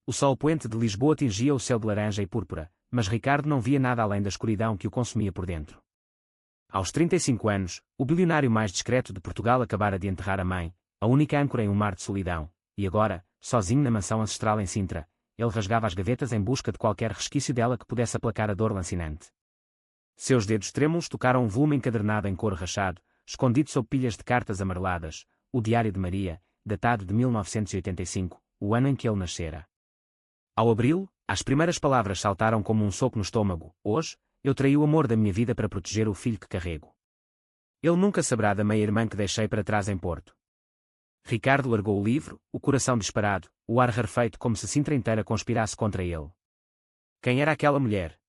O sol poente de Lisboa tingia o céu de laranja e púrpura, mas Ricardo não via nada além da escuridão que o consumia por dentro. Aos 35 anos, o bilionário mais discreto de Portugal acabara de enterrar a mãe, a única âncora em um mar de solidão, e agora, sozinho na mansão ancestral em Sintra, ele rasgava as gavetas em busca de qualquer resquício dela que pudesse aplacar a dor lancinante. Seus dedos trêmulos tocaram um volume encadernado em couro rachado, escondido sob pilhas de cartas amareladas, o Diário de Maria, datado de 1985, o ano em que ele nascera. Ao abri-lo, as primeiras palavras saltaram como um soco no estômago: hoje, eu traí o amor da minha vida para proteger o filho que carrego. Ele nunca saberá da meia-irmã que deixei para trás em Porto. Ricardo largou o livro, o coração disparado, o ar rarefeito como se Sintra inteira conspirasse contra ele. Quem era aquela mulher?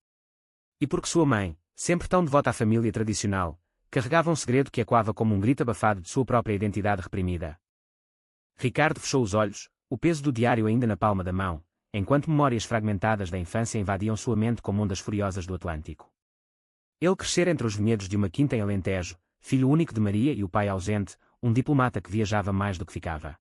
E por que sua mãe, sempre tão devota à família tradicional, carregava um segredo que ecoava como um grito abafado de sua própria identidade reprimida? Ricardo fechou os olhos, o peso do diário ainda na palma da mão, enquanto memórias fragmentadas da infância invadiam sua mente como ondas furiosas do Atlântico. Ele crescera entre os vinhedos de uma quinta em Alentejo, filho único de Maria e o pai ausente, um diplomata que viajava mais do que ficava.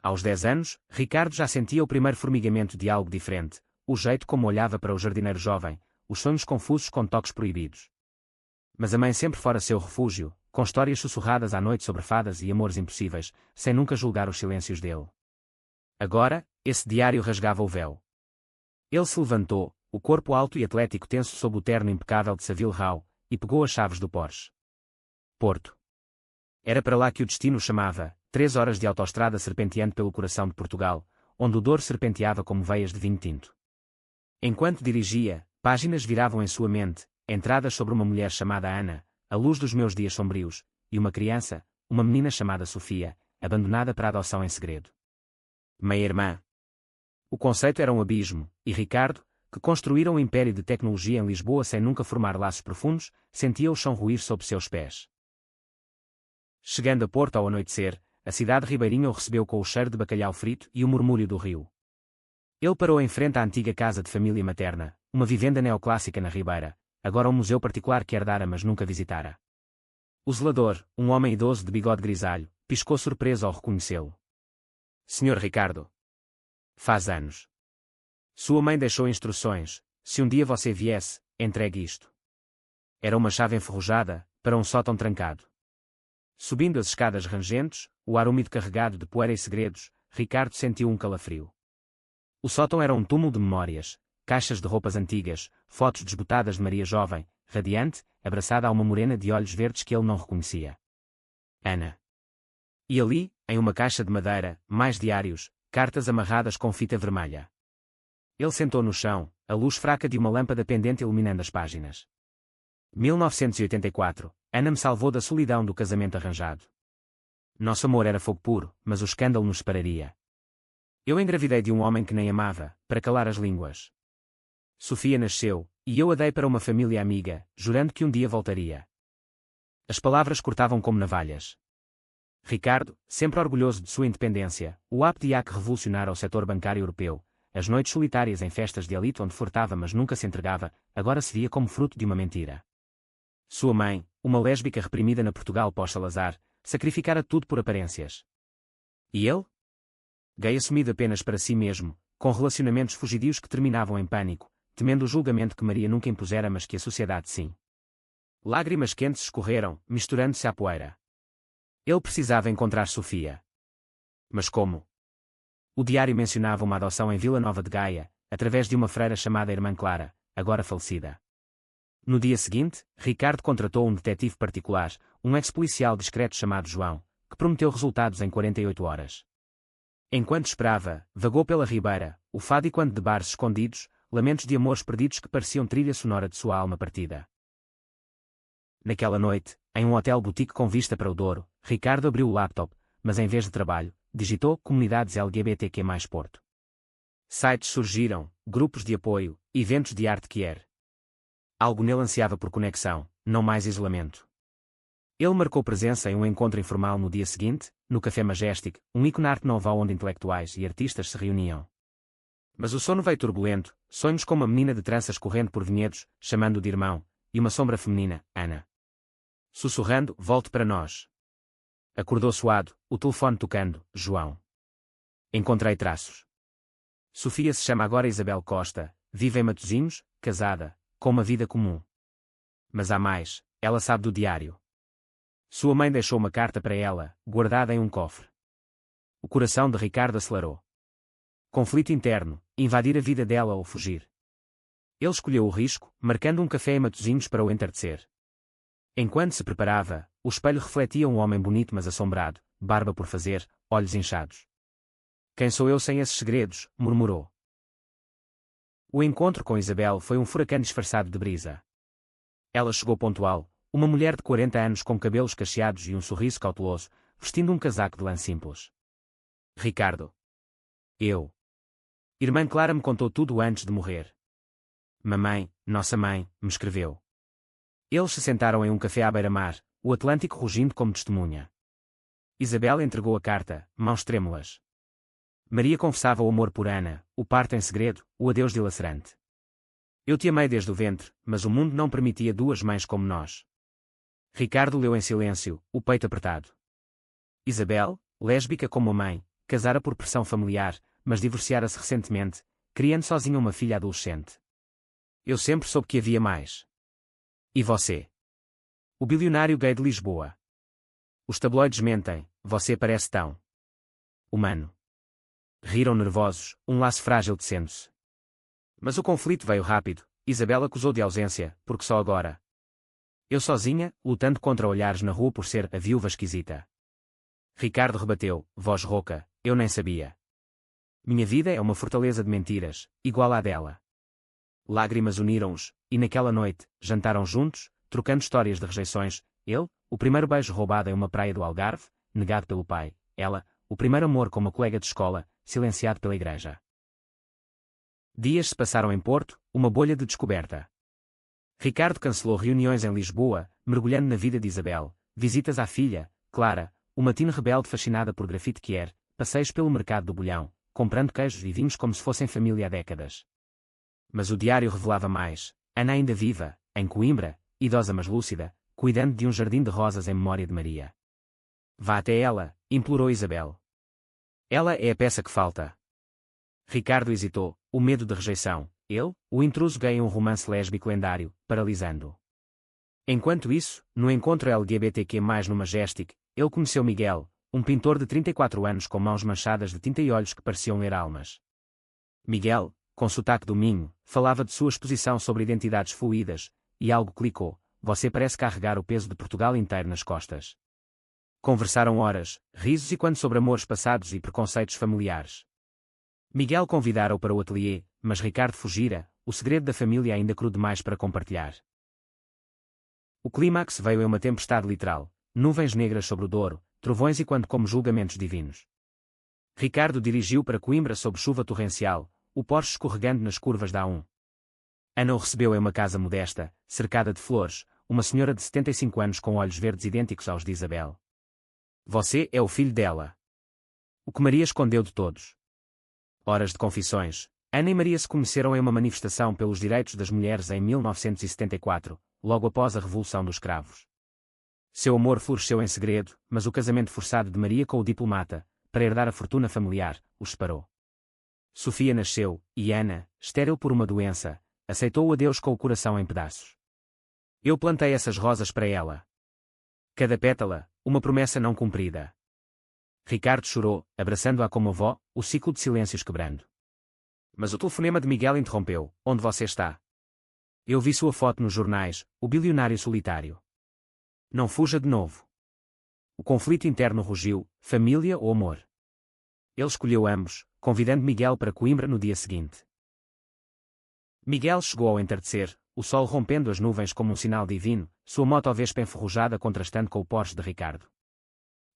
Aos 10 anos, Ricardo já sentia o primeiro formigamento de algo diferente, o jeito como olhava para o jardineiro jovem, os sonhos confusos com toques proibidos. Mas a mãe sempre fora seu refúgio, com histórias sussurradas à noite sobre fadas e amores impossíveis, sem nunca julgar os silêncios dele. Agora, esse diário rasgava o véu. Ele se levantou, o corpo alto e atlético tenso sob o terno impecável de Savile Row, e pegou as chaves do Porsche. Porto. Era para lá que o destino o chamava, 3 horas de autoestrada serpenteando pelo coração de Portugal, onde o Douro serpenteava como veias de vinho tinto. Enquanto dirigia, páginas viravam em sua mente, entradas sobre uma mulher chamada Ana, a luz dos meus dias sombrios, e uma criança, uma menina chamada Sofia, abandonada para adoção em segredo. Meia-irmã. O conceito era um abismo, e Ricardo, que construíra um império de tecnologia em Lisboa sem nunca formar laços profundos, sentia o chão ruir sob seus pés. Chegando a Porto ao anoitecer, a cidade ribeirinha o recebeu com o cheiro de bacalhau frito e o murmúrio do rio. Ele parou em frente à antiga casa de família materna, uma vivenda neoclássica na Ribeira, agora um museu particular que herdara mas nunca visitara. O zelador, um homem idoso de bigode grisalho, piscou surpreso ao reconhecê-lo. Senhor Ricardo. Faz anos. Sua mãe deixou instruções: se um dia você viesse, entregue isto. Era uma chave enferrujada, para um sótão trancado. Subindo as escadas rangentes, o ar úmido carregado de poeira e segredos, Ricardo sentiu um calafrio. O sótão era um túmulo de memórias, caixas de roupas antigas, fotos desbotadas de Maria jovem, radiante, abraçada a uma morena de olhos verdes que ele não reconhecia. Ana. E ali, em uma caixa de madeira, mais diários, cartas amarradas com fita vermelha. Ele sentou no chão, a luz fraca de uma lâmpada pendente iluminando as páginas. 1984, Ana me salvou da solidão do casamento arranjado. Nosso amor era fogo puro, mas o escândalo nos separaria. Eu engravidei de um homem que nem amava, para calar as línguas. Sofia nasceu, e eu a dei para uma família amiga, jurando que um dia voltaria. As palavras cortavam como navalhas. Ricardo, sempre orgulhoso de sua independência, o apto iaque revolucionara o setor bancário europeu, as noites solitárias em festas de elite onde furtava mas nunca se entregava, agora se via como fruto de uma mentira. Sua mãe, uma lésbica reprimida na Portugal pós-Salazar, sacrificara tudo por aparências. E ele? Gay assumido apenas para si mesmo, com relacionamentos fugidios que terminavam em pânico, temendo o julgamento que Maria nunca impusera mas que a sociedade sim. Lágrimas quentes escorreram, misturando-se à poeira. Ele precisava encontrar Sofia. Mas como? O diário mencionava uma adoção em Vila Nova de Gaia, através de uma freira chamada Irmã Clara, agora falecida. No dia seguinte, Ricardo contratou um detetive particular, um ex-policial discreto chamado João, que prometeu resultados em 48 horas. Enquanto esperava, vagou pela Ribeira, o fado e quando de bares escondidos, lamentos de amores perdidos que pareciam trilha sonora de sua alma partida. Naquela noite, em um hotel boutique com vista para o Douro, Ricardo abriu o laptop, mas em vez de trabalho, digitou Comunidades LGBTQ+ Porto. Sites surgiram, grupos de apoio, eventos de arte queer. Algo nele ansiava por conexão, não mais isolamento. Ele marcou presença em um encontro informal no dia seguinte, no Café Majestic, um ícone arte nova onde intelectuais e artistas se reuniam. Mas o sono veio turbulento, sonhos com uma menina de tranças correndo por vinhedos, chamando-o de irmão, e uma sombra feminina, Ana. Sussurrando, volte para nós. Acordou suado, o telefone tocando, João. Encontrei traços. Sofia se chama agora Isabel Costa, vive em Matosinhos, casada, com uma vida comum. Mas há mais, ela sabe do diário. Sua mãe deixou uma carta para ela, guardada em um cofre. O coração de Ricardo acelerou. Conflito interno, invadir a vida dela ou fugir. Ele escolheu o risco, marcando um café em Matosinhos para o entardecer. Enquanto se preparava, o espelho refletia um homem bonito mas assombrado, barba por fazer, olhos inchados. Quem sou eu sem esses segredos? Murmurou. O encontro com Isabel foi um furacão disfarçado de brisa. Ela chegou pontual, uma mulher de 40 anos com cabelos cacheados e um sorriso cauteloso, vestindo um casaco de lã simples. Ricardo. Eu. Irmã Clara me contou tudo antes de morrer. Mamãe, nossa mãe, me escreveu. Eles se sentaram em um café à beira-mar, o Atlântico rugindo como testemunha. Isabel entregou a carta, mãos trêmulas. Maria confessava o amor por Ana, o parto em segredo, o adeus dilacerante. Eu te amei desde o ventre, mas o mundo não permitia duas mães como nós. Ricardo leu em silêncio, o peito apertado. Isabel, lésbica como a mãe, casara por pressão familiar, mas divorciara-se recentemente, criando sozinha uma filha adolescente. Eu sempre soube que havia mais. E você? O bilionário gay de Lisboa. Os tabloides mentem, você parece tão humano. Riram nervosos, um laço frágil tecendo-se. Mas o conflito veio rápido, Isabel acusou de ausência, porque só agora. Eu sozinha, lutando contra olhares na rua por ser a viúva esquisita. Ricardo rebateu, voz rouca, eu nem sabia. Minha vida é uma fortaleza de mentiras, igual à dela. Lágrimas uniram-os, e naquela noite, jantaram juntos, trocando histórias de rejeições, ele, o primeiro beijo roubado em uma praia do Algarve, negado pelo pai, ela, o primeiro amor com uma colega de escola, silenciado pela igreja. Dias se passaram em Porto, uma bolha de descoberta. Ricardo cancelou reuniões em Lisboa, mergulhando na vida de Isabel, visitas à filha, Clara, uma teen rebelde fascinada por grafite quier, passeios pelo mercado do Bolhão, comprando queijos e vinhos como se fossem família há décadas. Mas o diário revelava mais, Ana ainda viva, em Coimbra, idosa mas lúcida, cuidando de um jardim de rosas em memória de Maria. Vá até ela, implorou Isabel. Ela é a peça que falta. Ricardo hesitou, o medo de rejeição, ele, o intruso gay em um romance lésbico lendário, paralisando-o. Enquanto isso, no encontro LGBTQ+, no Majestic, ele conheceu Miguel, um pintor de 34 anos com mãos manchadas de tinta e olhos que pareciam ler almas. Miguel, com sotaque do Minho, falava de sua exposição sobre identidades fluídas, e algo clicou, você parece carregar o peso de Portugal inteiro nas costas. Conversaram horas, risos e quando sobre amores passados e preconceitos familiares. Miguel convidara-o para o ateliê, mas Ricardo fugira, o segredo da família ainda cru demais para compartilhar. O clímax veio em uma tempestade literal, nuvens negras sobre o Douro, trovões e quando como julgamentos divinos. Ricardo dirigiu para Coimbra sob chuva torrencial, o Porsche escorregando nas curvas da A1. Ana o recebeu em uma casa modesta, cercada de flores, uma senhora de 75 anos com olhos verdes idênticos aos de Isabel. Você é o filho dela. O que Maria escondeu de todos. Horas de confissões. Ana e Maria se conheceram em uma manifestação pelos direitos das mulheres em 1974, logo após a Revolução dos Cravos. Seu amor floresceu em segredo, mas o casamento forçado de Maria com o diplomata, para herdar a fortuna familiar, os separou. Sofia nasceu, e Ana, estéril por uma doença, aceitou o adeus com o coração em pedaços. Eu plantei essas rosas para ela. Cada pétala, uma promessa não cumprida. Ricardo chorou, abraçando-a como avó, o ciclo de silêncios quebrando. Mas o telefonema de Miguel interrompeu, onde você está? Eu vi sua foto nos jornais, o bilionário solitário. Não fuja de novo. O conflito interno rugiu, família ou amor. Ele escolheu ambos, convidando Miguel para Coimbra no dia seguinte. Miguel chegou ao entardecer, o sol rompendo as nuvens como um sinal divino, sua moto vespa enferrujada contrastando com o Porsche de Ricardo.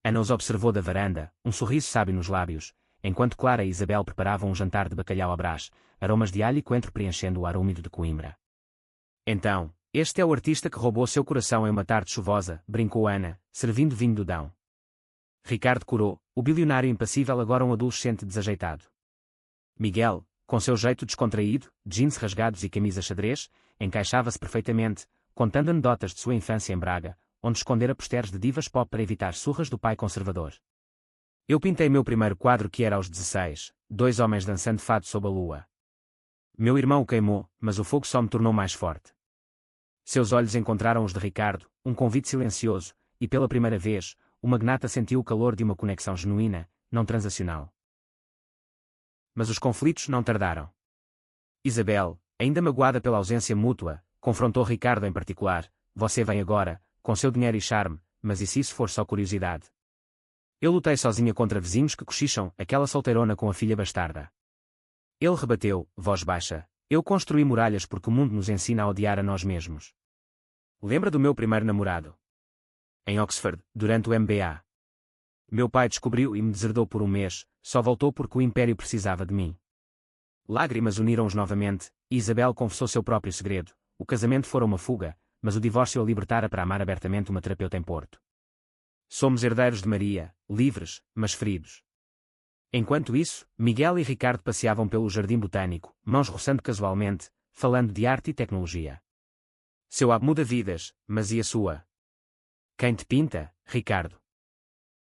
Ana os observou da varanda, um sorriso sábio nos lábios, enquanto Clara e Isabel preparavam um jantar de bacalhau à brás, aromas de alho e coentro preenchendo o ar úmido de Coimbra. Então, este é o artista que roubou seu coração em uma tarde chuvosa, brincou Ana, servindo vinho do Dão. Ricardo corou, o bilionário impassível agora um adolescente desajeitado. Miguel, com seu jeito descontraído, jeans rasgados e camisa xadrez, encaixava-se perfeitamente, contando anedotas de sua infância em Braga, onde escondera posteres de divas pop para evitar surras do pai conservador. Eu pintei meu primeiro quadro que era aos 16, dois homens dançando fado sob a lua. Meu irmão o queimou, mas o fogo só me tornou mais forte. Seus olhos encontraram os de Ricardo, um convite silencioso, e pela primeira vez, o magnata sentiu o calor de uma conexão genuína, não transacional. Mas os conflitos não tardaram. Isabel, ainda magoada pela ausência mútua, confrontou Ricardo em particular. Você vem agora, com seu dinheiro e charme, mas e se isso for só curiosidade? Eu lutei sozinha contra vizinhos que cochicham, aquela solteirona com a filha bastarda. Ele rebateu, voz baixa, eu construí muralhas porque o mundo nos ensina a odiar a nós mesmos. Lembra do meu primeiro namorado? Em Oxford, durante o MBA. Meu pai descobriu e me deserdou por um mês, só voltou porque o império precisava de mim. Lágrimas uniram-os novamente, e Isabel confessou seu próprio segredo. O casamento fora uma fuga, mas o divórcio a libertara para amar abertamente uma terapeuta em Porto. Somos herdeiros de Maria, livres, mas feridos. Enquanto isso, Miguel e Ricardo passeavam pelo jardim botânico, mãos roçando casualmente, falando de arte e tecnologia. Seu abo muda vidas, mas e a sua? Quem te pinta, Ricardo?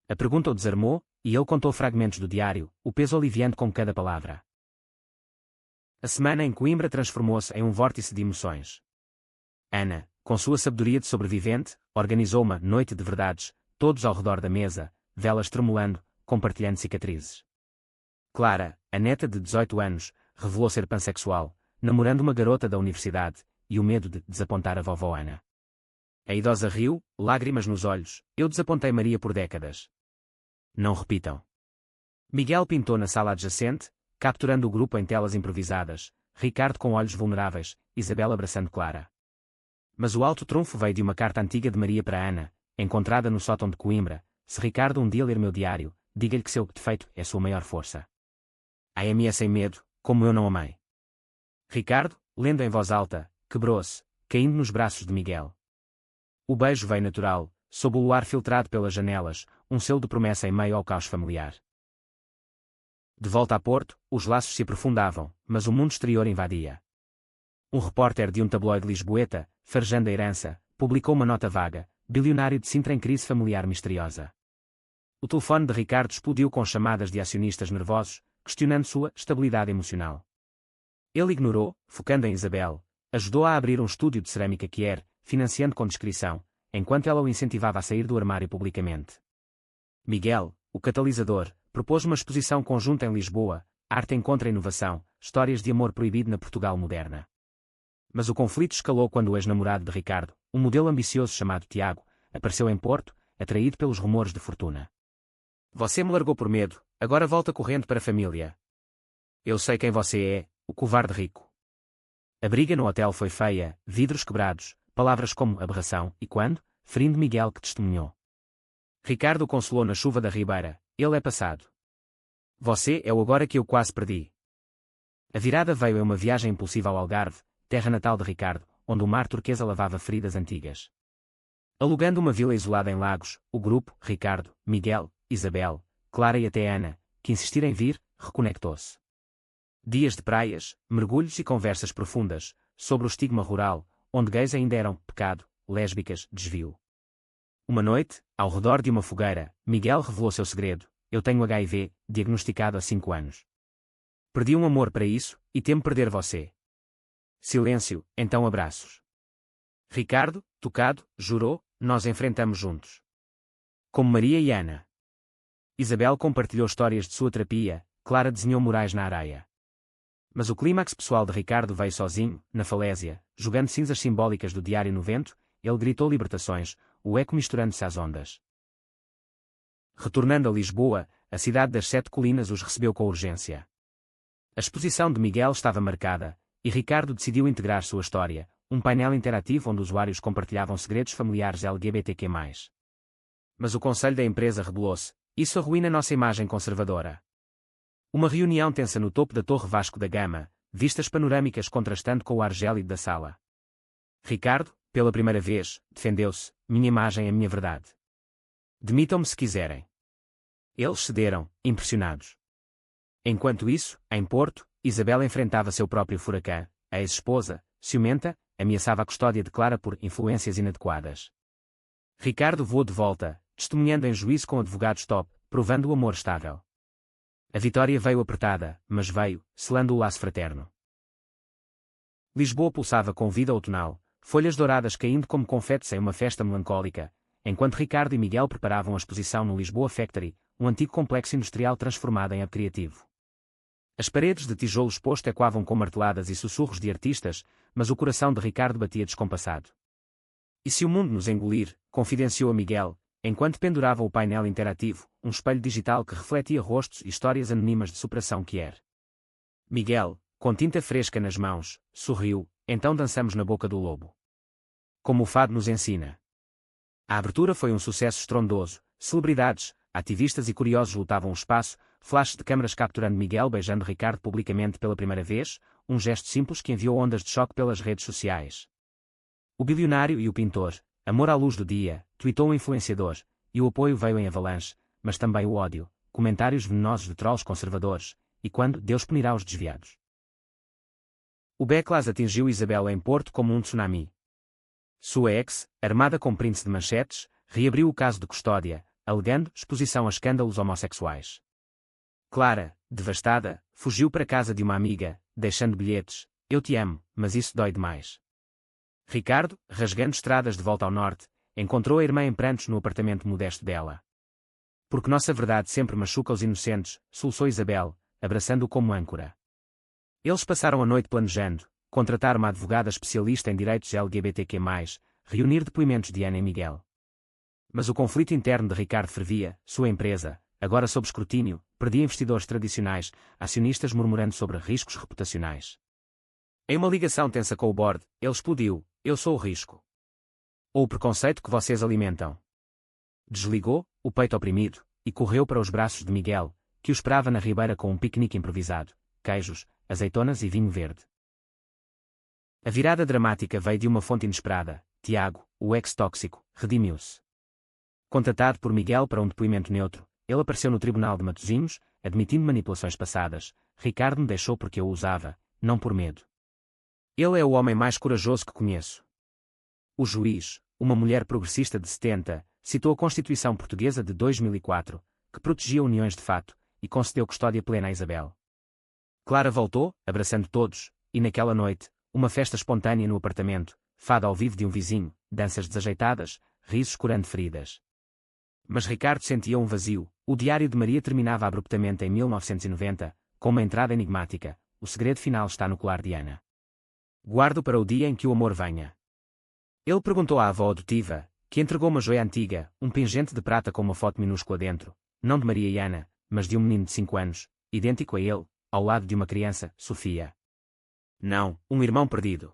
A pergunta o desarmou, e ele contou fragmentos do diário, o peso aliviando com cada palavra. A semana em Coimbra transformou-se em um vórtice de emoções. Ana, com sua sabedoria de sobrevivente, organizou uma noite de verdades, todos ao redor da mesa, velas tremulando, compartilhando cicatrizes. Clara, a neta de 18 anos, revelou ser pansexual, namorando uma garota da universidade, e o medo de desapontar a vovó Ana. A idosa riu, lágrimas nos olhos, eu desapontei Maria por décadas. Não repitam. Miguel pintou na sala adjacente, capturando o grupo em telas improvisadas, Ricardo com olhos vulneráveis, Isabel abraçando Clara. Mas o alto trunfo veio de uma carta antiga de Maria para Ana, encontrada no sótão de Coimbra. Se Ricardo um dia ler meu diário, diga-lhe que seu defeito é sua maior força. Ame-a sem medo, como eu não amei. Ricardo, lendo em voz alta, quebrou-se, caindo nos braços de Miguel. O beijo veio natural, sob o luar filtrado pelas janelas, um selo de promessa em meio ao caos familiar. De volta a Porto, os laços se aprofundavam, mas o mundo exterior invadia. Um repórter de um tabloide lisboeta, farejando a herança, publicou uma nota vaga, bilionário de Sintra em crise familiar misteriosa. O telefone de Ricardo explodiu com chamadas de acionistas nervosos, questionando sua estabilidade emocional. Ele ignorou, focando em Isabel, ajudou a abrir um estúdio de cerâmica Kier, financiando com discrição, enquanto ela o incentivava a sair do armário publicamente. Miguel, o catalisador, propôs uma exposição conjunta em Lisboa, Arte encontra inovação, histórias de amor proibido na Portugal moderna. Mas o conflito escalou quando o ex-namorado de Ricardo, um modelo ambicioso chamado Tiago, apareceu em Porto, atraído pelos rumores de fortuna. Você me largou por medo, agora volta correndo para a família. Eu sei quem você é, o covarde rico. A briga no hotel foi feia, vidros quebrados, palavras como aberração e quando, ferindo Miguel que testemunhou. Ricardo o consolou na chuva da Ribeira, ele é passado. Você é o agora que eu quase perdi. A virada veio em uma viagem impulsiva ao Algarve, terra natal de Ricardo, onde o mar turquesa lavava feridas antigas. Alugando uma vila isolada em Lagos, o grupo, Ricardo, Miguel, Isabel, Clara e até Ana, que insistiram em vir, reconectou-se. Dias de praias, mergulhos e conversas profundas, sobre o estigma rural, onde gays ainda eram pecado, lésbicas, desvio. Uma noite, ao redor de uma fogueira, Miguel revelou seu segredo. Eu tenho HIV, diagnosticado há 5 anos. Perdi um amor para isso, e temo perder você. Silêncio, então abraços. Ricardo, tocado, jurou, nós enfrentamos juntos. Como Maria e Ana. Isabel compartilhou histórias de sua terapia, Clara desenhou murais na areia. Mas o clímax pessoal de Ricardo veio sozinho, na falésia, jogando cinzas simbólicas do diário no vento, ele gritou libertações, o eco misturando-se às ondas. Retornando a Lisboa, a cidade das 7 colinas os recebeu com urgência. A exposição de Miguel estava marcada, e Ricardo decidiu integrar sua história, um painel interativo onde usuários compartilhavam segredos familiares LGBTQ+. Mas o conselho da empresa rebelou-se, isso arruína nossa imagem conservadora. Uma reunião tensa no topo da Torre Vasco da Gama, vistas panorâmicas contrastando com o ar gélido da sala. Ricardo, pela primeira vez, defendeu-se, minha imagem é minha verdade. Demitam-me se quiserem. Eles cederam, impressionados. Enquanto isso, em Porto, Isabel enfrentava seu próprio furacão, a ex-esposa, ciumenta, ameaçava a custódia de Clara por influências inadequadas. Ricardo voou de volta, testemunhando em juízo com advogados top, provando o amor estável. A vitória veio apertada, mas veio, selando o laço fraterno. Lisboa pulsava com vida outonal, folhas douradas caindo como confetes em uma festa melancólica, enquanto Ricardo e Miguel preparavam a exposição no Lisboa Factory, um antigo complexo industrial transformado em hub criativo. As paredes de tijolo exposto ecoavam com marteladas e sussurros de artistas, mas o coração de Ricardo batia descompassado. E se o mundo nos engolir, confidenciou a Miguel, enquanto pendurava o painel interativo, um espelho digital que refletia rostos e histórias anônimas de superação que era. Miguel, com tinta fresca nas mãos, sorriu, então dançamos na boca do lobo. Como o fado nos ensina. A abertura foi um sucesso estrondoso, celebridades, ativistas e curiosos lotavam o espaço, flashes de câmaras capturando Miguel beijando Ricardo publicamente pela primeira vez, um gesto simples que enviou ondas de choque pelas redes sociais. O bilionário e o pintor, amor à luz do dia, tweetou o influenciador, e o apoio veio em avalanche, mas também o ódio, comentários venenosos de trolls conservadores, e quando Deus punirá os desviados. O backlash atingiu Isabel em Porto como um tsunami. Sua ex, armada com prints de manchetes, reabriu o caso de custódia, alegando exposição a escândalos homossexuais. Clara, devastada, fugiu para casa de uma amiga, deixando bilhetes: "Eu te amo, mas isso dói demais." Ricardo, rasgando estradas de volta ao norte, encontrou a irmã em prantos no apartamento modesto dela. "Porque nossa verdade sempre machuca os inocentes", soluçou Isabel, abraçando-o como âncora. Eles passaram a noite planejando, contratar uma advogada especialista em direitos LGBTQ+, reunir depoimentos de Ana e Miguel. Mas o conflito interno de Ricardo fervia, sua empresa, agora sob escrutínio, perdia investidores tradicionais, acionistas murmurando sobre riscos reputacionais. Em uma ligação tensa com o board, ele explodiu: "Eu sou o risco. Ou o preconceito que vocês alimentam." Desligou, o peito oprimido, e correu para os braços de Miguel, que o esperava na ribeira com um piquenique improvisado, queijos, azeitonas e vinho verde. A virada dramática veio de uma fonte inesperada: Tiago, o ex-tóxico, redimiu-se. Contratado por Miguel para um depoimento neutro, ele apareceu no tribunal de Matosinhos, admitindo manipulações passadas. "Ricardo me deixou porque eu o usava, não por medo. Ele é o homem mais corajoso que conheço." O juiz, uma mulher progressista de 70, citou a Constituição Portuguesa de 2004, que protegia uniões de fato, e concedeu custódia plena a Isabel. Clara voltou, abraçando todos, e naquela noite, uma festa espontânea no apartamento, fado ao vivo de um vizinho, danças desajeitadas, risos curando feridas. Mas Ricardo sentia um vazio. O Diário de Maria terminava abruptamente em 1990, com uma entrada enigmática: "O segredo final está no colar de Ana. Guardo para o dia em que o amor venha." Ele perguntou à avó adotiva, que entregou uma joia antiga, um pingente de prata com uma foto minúscula dentro, não de Maria e Ana, mas de um menino de 5 anos, idêntico a ele, ao lado de uma criança, Sofia. Não, um irmão perdido.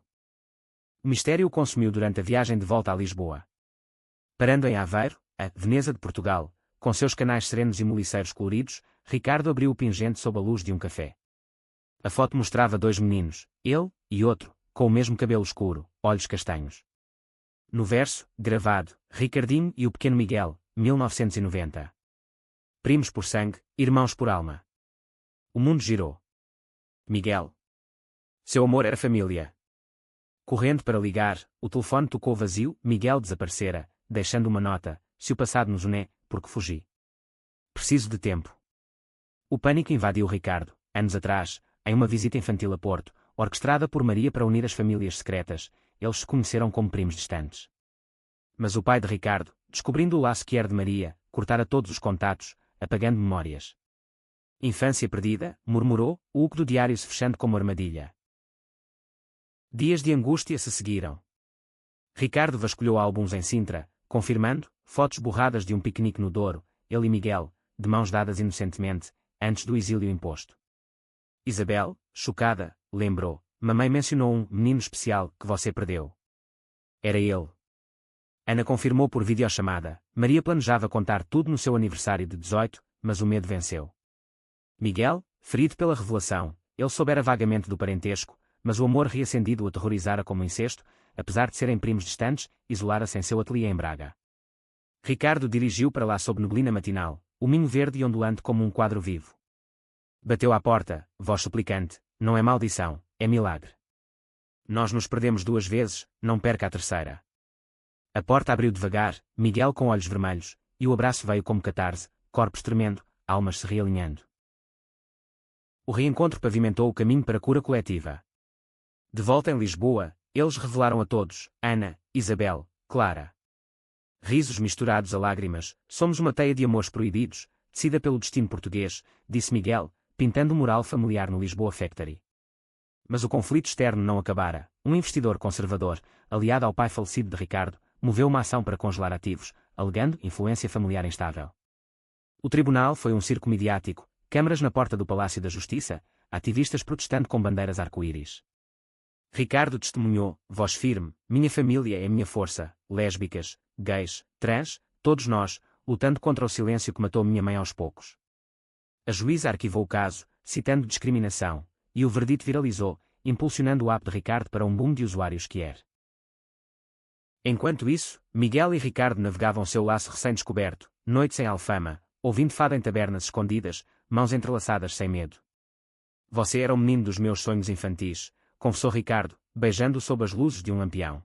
O mistério o consumiu durante a viagem de volta a Lisboa. Parando em Aveiro, a Veneza de Portugal, com seus canais serenos e moliceiros coloridos, Ricardo abriu o pingente sob a luz de um café. A foto mostrava 2 meninos, ele e outro, com o mesmo cabelo escuro, olhos castanhos. No verso, gravado: "Ricardinho e o pequeno Miguel, 1990. Primos por sangue, irmãos por alma." O mundo girou. Miguel. Seu amor era família. Correndo para ligar, o telefone tocou vazio. Miguel desaparecera, deixando uma nota: "Se o passado nos une, porque fugi. Preciso de tempo." O pânico invadiu Ricardo, anos atrás, em uma visita infantil a Porto, orquestrada por Maria para unir as famílias secretas. Eles se conheceram como primos distantes. Mas o pai de Ricardo, descobrindo o laço que era de Maria, cortara todos os contatos, apagando memórias. "Infância perdida", murmurou, o hugo do diário se fechando como armadilha. Dias de angústia se seguiram. Ricardo vasculhou álbuns em Sintra, confirmando, fotos borradas de um piquenique no Douro, ele e Miguel, de mãos dadas inocentemente, antes do exílio imposto. Isabel, chocada, lembrou: "Mamãe mencionou um menino especial que você perdeu." Era ele. Ana confirmou por videochamada. Maria planejava contar tudo no seu aniversário de 18, mas o medo venceu. Miguel, ferido pela revelação, ele soubera vagamente do parentesco, mas o amor reacendido o aterrorizara como incesto. Apesar de serem primos distantes, isolara-se em seu ateliê em Braga. Ricardo dirigiu para lá sob neblina matinal, o minho verde e ondulante como um quadro vivo. Bateu à porta, voz suplicante: "Não é maldição, é milagre. Nós nos perdemos 2 vezes, não perca a terceira." A porta abriu devagar, Miguel com olhos vermelhos, e o abraço veio como catarse, corpos tremendo, almas se realinhando. O reencontro pavimentou o caminho para a cura coletiva. De volta em Lisboa, eles revelaram a todos, Ana, Isabel, Clara. Risos misturados a lágrimas, somos uma teia de amores proibidos, tecida pelo destino português, disse Miguel, pintando um mural familiar no Lisboa Factory. Mas o conflito externo não acabara. Um investidor conservador, aliado ao pai falecido de Ricardo, moveu uma ação para congelar ativos, alegando influência familiar instável. O tribunal foi um circo midiático, câmaras na porta do Palácio da Justiça, ativistas protestando com bandeiras arco-íris. Ricardo testemunhou, voz firme, minha família é minha força, lésbicas, gays, trans, todos nós, lutando contra o silêncio que matou minha mãe aos poucos. A juíza arquivou o caso, citando discriminação, e o verdito viralizou, impulsionando o app de Ricardo para um boom de usuários que era. Enquanto isso, Miguel e Ricardo navegavam seu laço recém-descoberto, noites em Alfama, ouvindo fado em tabernas escondidas, mãos entrelaçadas sem medo. Você era o menino dos meus sonhos infantis, confessou Ricardo, beijando-o sob as luzes de um lampião.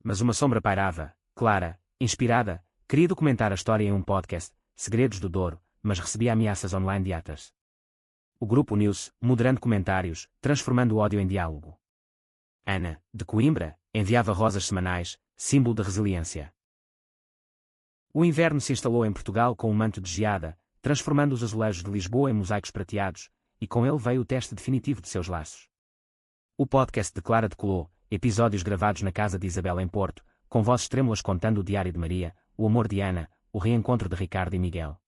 Mas uma sombra pairava, Clara, inspirada, queria documentar a história em um podcast, Segredos do Douro, mas recebia ameaças online de haters. O grupo uniu-se, moderando comentários, transformando o ódio em diálogo. Ana, de Coimbra, enviava rosas semanais, símbolo de resiliência. O inverno se instalou em Portugal com um manto de geada, transformando os azulejos de Lisboa em mosaicos prateados, e com ele veio o teste definitivo de seus laços. O podcast de Clara decolou, episódios gravados na casa de Isabel em Porto, com vozes trêmulas contando o diário de Maria, o amor de Ana, o reencontro de Ricardo e Miguel.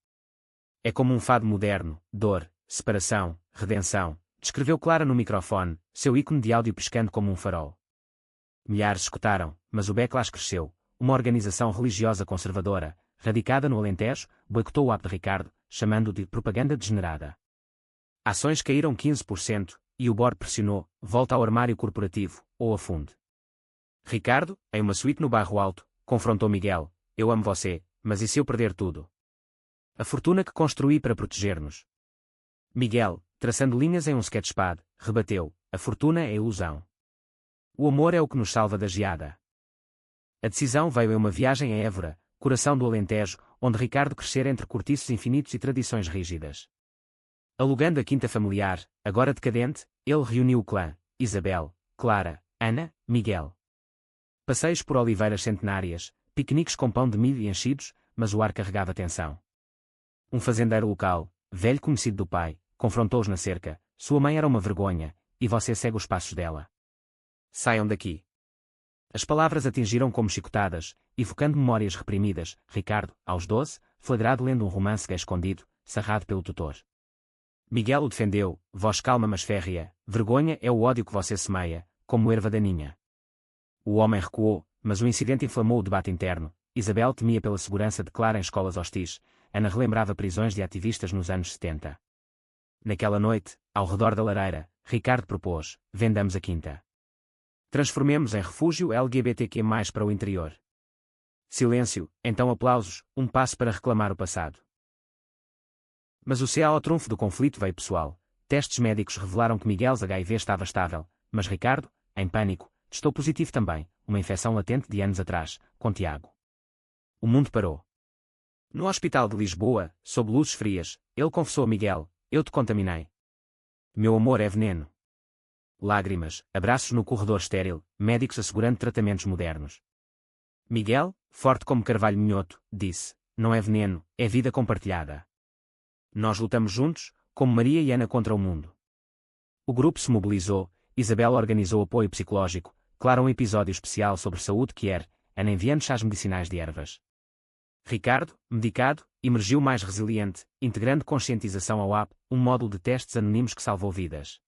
É como um fado moderno, dor, separação, redenção, descreveu Clara no microfone, seu ícone de áudio piscando como um farol. Milhares escutaram, mas o backlash cresceu. Uma organização religiosa conservadora, radicada no Alentejo, boicotou o app de Ricardo, chamando-o de propaganda degenerada. Ações caíram 15%, e o board pressionou, volta ao armário corporativo, ou afunde. Ricardo, em uma suíte no Bairro Alto, confrontou Miguel, eu amo você, mas e se eu perder tudo? A fortuna que construí para proteger-nos. Miguel, traçando linhas em um sketchpad, rebateu, a fortuna é ilusão. O amor é o que nos salva da geada. A decisão veio em uma viagem a Évora, coração do Alentejo, onde Ricardo crescera entre cortiços infinitos e tradições rígidas. Alugando a quinta familiar, agora decadente, ele reuniu o clã, Isabel, Clara, Ana, Miguel. Passeios por oliveiras centenárias, piqueniques com pão de milho e enchidos, mas o ar carregava tensão. Um fazendeiro local, velho conhecido do pai, confrontou-os na cerca, sua mãe era uma vergonha, e você segue os passos dela. Saiam daqui. As palavras atingiram como chicotadas, evocando memórias reprimidas. Ricardo, aos 12, flagrado lendo um romance gay escondido, sarrado pelo tutor. Miguel o defendeu, voz calma mas férrea, vergonha é o ódio que você semeia, como erva daninha. O homem recuou, mas o incidente inflamou o debate interno. Isabel temia pela segurança de Clara em escolas hostis, Ana relembrava prisões de ativistas nos anos 70. Naquela noite, ao redor da lareira, Ricardo propôs, vendamos a quinta. Transformemos em refúgio LGBTQ+, para o interior. Silêncio, então aplausos, um passo para reclamar o passado. Mas o CA ao trunfo do conflito veio pessoal. Testes médicos revelaram que Miguel's HIV estava estável, mas Ricardo, em pânico, testou positivo também, uma infecção latente de anos atrás, com Tiago. O mundo parou. No hospital de Lisboa, sob luzes frias, ele confessou a Miguel, eu te contaminei. Meu amor é veneno. Lágrimas, abraços no corredor estéril, médicos assegurando tratamentos modernos. Miguel, forte como carvalho minhoto, disse, não é veneno, é vida compartilhada. Nós lutamos juntos, como Maria e Ana contra o mundo. O grupo se mobilizou, Isabel organizou apoio psicológico, Clara um episódio especial sobre saúde que era, Ana enviando chás medicinais de ervas. Ricardo, medicado, emergiu mais resiliente, integrando conscientização ao app, um módulo de testes anónimos que salvou vidas.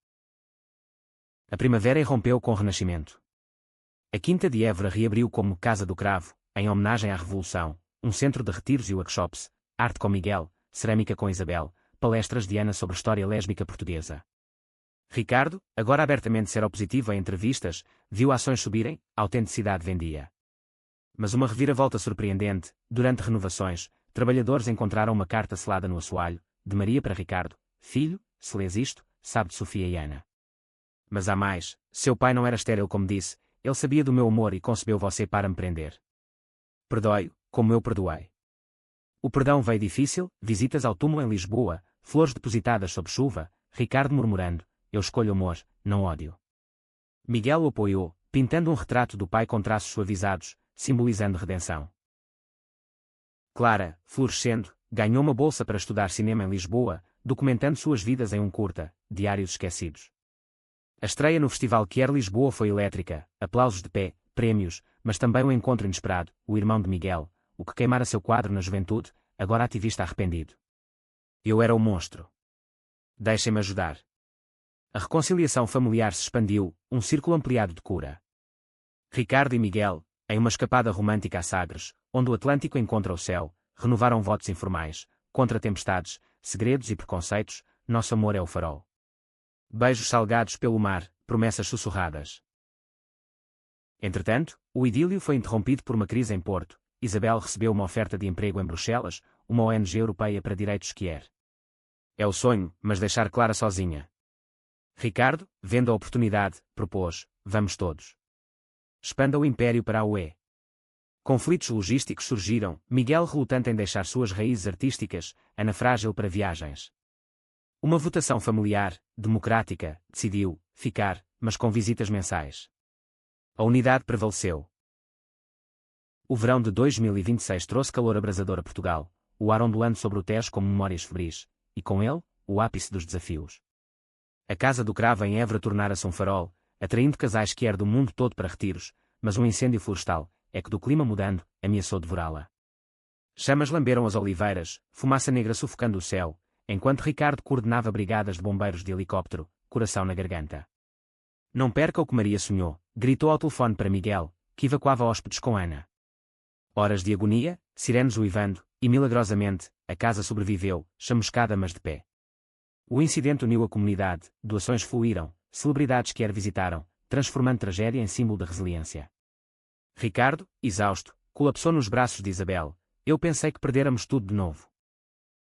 A primavera irrompeu com o renascimento. A Quinta de Évora reabriu como Casa do Cravo, em homenagem à Revolução, um centro de retiros e workshops, arte com Miguel, cerâmica com Isabel, palestras de Ana sobre história lésbica portuguesa. Ricardo, agora abertamente seropositivo em entrevistas, viu ações subirem, a autenticidade vendia. Mas uma reviravolta surpreendente, durante renovações, trabalhadores encontraram uma carta selada no assoalho, de Maria para Ricardo, filho, se lês isto, sabe de Sofia e Ana. Mas há mais, seu pai não era estéril como disse, ele sabia do meu amor e concebeu você para me prender. Perdoe-o, como eu perdoei. O perdão veio difícil, visitas ao túmulo em Lisboa, flores depositadas sob chuva, Ricardo murmurando: eu escolho amor, não ódio. Miguel o apoiou, pintando um retrato do pai com traços suavizados, simbolizando redenção. Clara, florescendo, ganhou uma bolsa para estudar cinema em Lisboa, documentando suas vidas em um curta, Diários Esquecidos. A estreia no Festival Quer Lisboa foi elétrica, aplausos de pé, prémios, mas também um encontro inesperado, o irmão de Miguel, o que queimara seu quadro na juventude, agora ativista arrependido. Eu era o monstro. Deixem-me ajudar. A reconciliação familiar se expandiu, um círculo ampliado de cura. Ricardo e Miguel, em uma escapada romântica a Sagres, onde o Atlântico encontra o céu, renovaram votos informais, contra tempestades, segredos e preconceitos, nosso amor é o farol. Beijos salgados pelo mar, promessas sussurradas. Entretanto, o idílio foi interrompido por uma crise em Porto. Isabel recebeu uma oferta de emprego em Bruxelas, uma ONG europeia para direitos Quer. É o sonho, mas deixar Clara sozinha. Ricardo, vendo a oportunidade, propôs: vamos todos. Expanda o império para a UE. Conflitos logísticos surgiram, Miguel relutante em deixar suas raízes artísticas, Ana frágil para viagens. Uma votação familiar, democrática, decidiu ficar, mas com visitas mensais. A unidade prevaleceu. O verão de 2026 trouxe calor abrasador a Portugal, o ar ondulando sobre o Tejo como memórias febris, e com ele, o ápice dos desafios. A Casa do Cravo em Évora tornara-se um farol, atraindo casais Quer do mundo todo para retiros, mas um incêndio florestal, eco do clima mudando, ameaçou devorá-la. Chamas lamberam as oliveiras, fumaça negra sufocando o céu, enquanto Ricardo coordenava brigadas de bombeiros de helicóptero, coração na garganta. Não perca o que Maria sonhou, gritou ao telefone para Miguel, que evacuava hóspedes com Ana. Horas de agonia, sirenes uivando, e milagrosamente, a casa sobreviveu, chamuscada mas de pé. O incidente uniu a comunidade, doações fluíram, celebridades Quer visitaram, transformando tragédia em símbolo de resiliência. Ricardo, exausto, colapsou nos braços de Isabel. Eu pensei que perdéramos tudo de novo.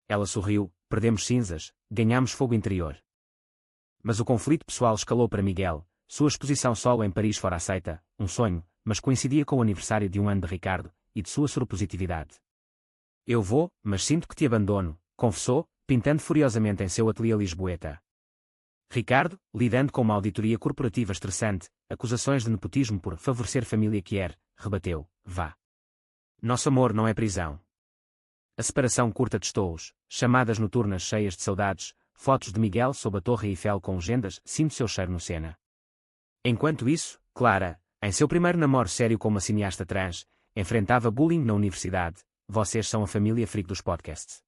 Ela sorriu: perdemos cinzas, ganhamos fogo interior. Mas o conflito pessoal escalou para Miguel. Sua exposição solo em Paris fora aceita, um sonho, mas coincidia com o aniversário de um ano de Ricardo, e de sua soropositividade. Eu vou, mas sinto que te abandono, confessou, pintando furiosamente em seu ateliê lisboeta. Ricardo, lidando com uma auditoria corporativa estressante, acusações de nepotismo por favorecer família Quer, rebateu: vá. Nosso amor não é prisão. A separação curta testou-os, chamadas noturnas cheias de saudades, fotos de Miguel sob a Torre Eiffel com legendas: sinto seu cheiro no Sena. Enquanto isso, Clara, em seu primeiro namoro sério com uma cineasta trans, enfrentava bullying na universidade. Vocês são a família freak dos podcasts.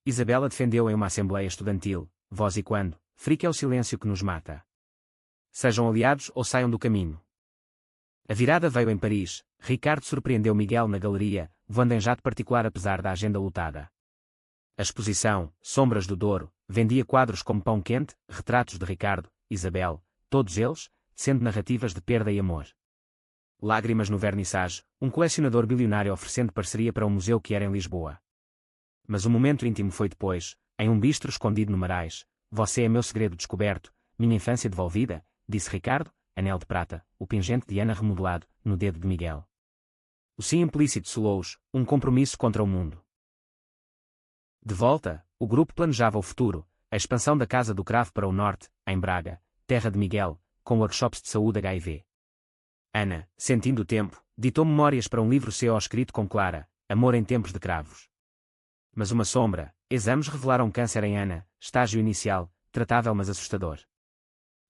Isabela defendeu em uma assembleia estudantil: voz e quando, freak é o silêncio que nos mata. Sejam aliados ou saiam do caminho. A virada veio em Paris. Ricardo surpreendeu Miguel na galeria, voando em jato particular apesar da agenda lotada. A exposição, Sombras do Douro, vendia quadros como pão quente, retratos de Ricardo, Isabel, todos eles, sendo narrativas de perda e amor. Lágrimas no vernissage, um colecionador bilionário oferecendo parceria para um museu Quer em Lisboa. Mas o momento íntimo foi depois, em um bistro escondido no Marais. Você é meu segredo descoberto, minha infância devolvida, disse Ricardo, anel de prata, o pingente de Ana remodelado, no dedo de Miguel. O sim implícito soou-os, um compromisso contra o mundo. De volta, o grupo planejava o futuro, a expansão da Casa do Cravo para o norte, em Braga, terra de Miguel, com workshops de saúde HIV. Ana, sentindo o tempo, ditou memórias para um livro CO escrito com Clara, Amor em Tempos de Cravos. Mas uma sombra, exames revelaram câncer em Ana, estágio inicial, tratável mas assustador.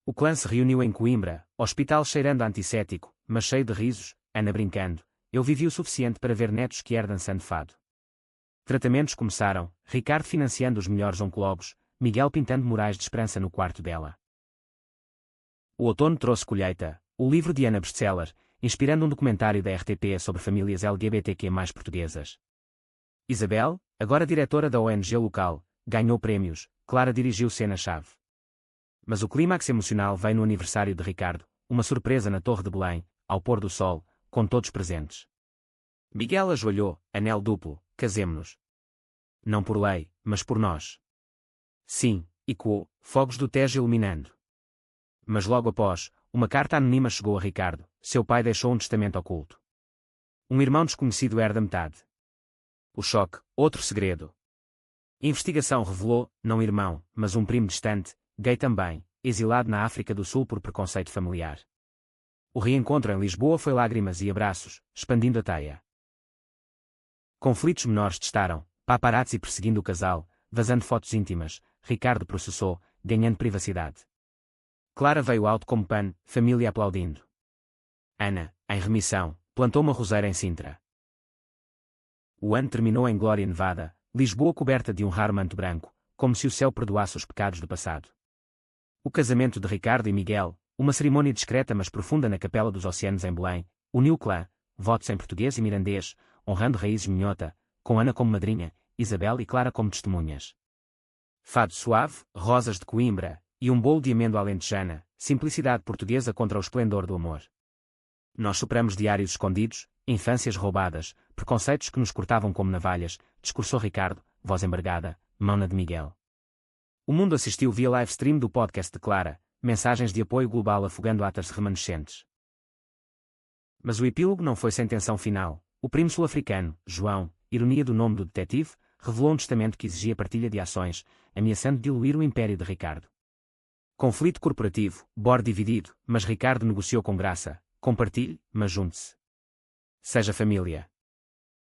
O clã se reuniu em Coimbra, hospital cheirando a antissético, mas cheio de risos, Ana brincando: eu vivi o suficiente para ver netos Quer dançando fado. Tratamentos começaram, Ricardo financiando os melhores oncólogos, Miguel pintando murais de esperança no quarto dela. O outono trouxe colheita, o livro de Ana best-seller, inspirando um documentário da RTP sobre famílias LGBTQ+ portuguesas. Isabel, agora diretora da ONG local, ganhou prémios. Clara dirigiu cena-chave. Mas o clímax emocional veio no aniversário de Ricardo, uma surpresa na Torre de Belém, ao pôr do sol, com todos presentes. Miguel ajoelhou: anel duplo, casemo-nos. Não por lei, mas por nós. Sim, ecoou, fogos do Tejo iluminando. Mas logo após, uma carta anônima chegou a Ricardo. Seu pai deixou um testamento oculto. Um irmão desconhecido herda metade. O choque, outro segredo. Investigação revelou, não irmão, mas um primo distante, gay também, exilado na África do Sul por preconceito familiar. O reencontro em Lisboa foi lágrimas e abraços, expandindo a teia. Conflitos menores testaram, paparazzi perseguindo o casal, vazando fotos íntimas, Ricardo processou, ganhando privacidade. Clara veio alto como pano, família aplaudindo. Ana, em remissão, plantou uma roseira em Sintra. O ano terminou em glória nevada, Lisboa coberta de um raro manto branco, como se o céu perdoasse os pecados do passado. O casamento de Ricardo e Miguel, uma cerimônia discreta mas profunda na Capela dos Oceanos em Belém, uniu o clã, votos em português e mirandês, honrando raízes minhota, com Ana como madrinha, Isabel e Clara como testemunhas. Fado suave, rosas de Coimbra, e um bolo de amêndoa alentejana, simplicidade portuguesa contra o esplendor do amor. Nós superamos diários escondidos, infâncias roubadas, preconceitos que nos cortavam como navalhas, discursou Ricardo, voz embargada, mão na de Miguel. O mundo assistiu via live stream do podcast de Clara, mensagens de apoio global afogando atas remanescentes. Mas o epílogo não foi sem tensão final. O primo sul-africano, João, ironia do nome do detetive, revelou um testamento que exigia partilha de ações, ameaçando diluir o império de Ricardo. Conflito corporativo, board dividido, mas Ricardo negociou com graça. Compartilhe, mas junte-se. Seja família.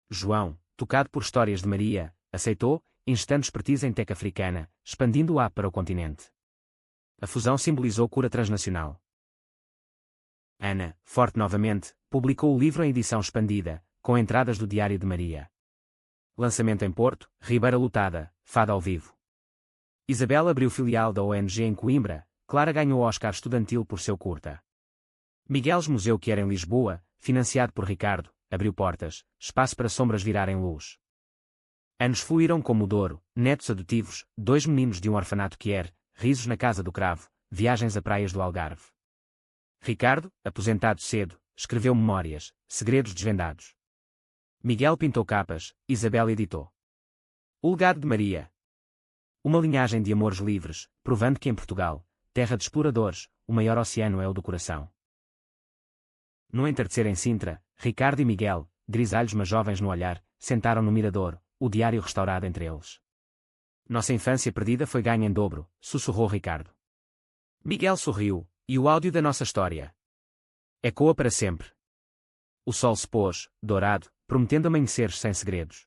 João, tocado por histórias de Maria, aceitou, injetando expertise em tech africana, expandindo o app para o continente. A fusão simbolizou cura transnacional. Ana, forte novamente, publicou o livro em edição expandida, com entradas do Diário de Maria. Lançamento em Porto, Ribeira lotada, fado ao vivo. Isabel abriu filial da ONG em Coimbra, Clara ganhou Oscar estudantil por seu curta. Miguel's Museu que era em Lisboa, financiado por Ricardo, abriu portas, espaço para sombras virarem luz. Anos fluíram como o Douro, netos adotivos, 2 meninos de um orfanato quer, risos na Casa do Cravo, viagens a praias do Algarve. Ricardo, aposentado cedo, escreveu memórias, segredos desvendados. Miguel pintou capas, Isabel editou. O legado de Maria. Uma linhagem de amores livres, provando que em Portugal, terra de exploradores, o maior oceano é o do coração. No entardecer em Sintra, Ricardo e Miguel, grisalhos mas jovens no olhar, sentaram no mirador, o diário restaurado entre eles. Nossa infância perdida foi ganha em dobro, sussurrou Ricardo. Miguel sorriu, e o áudio da nossa história ecoa para sempre. O sol se pôs, dourado, prometendo amanheceres sem segredos.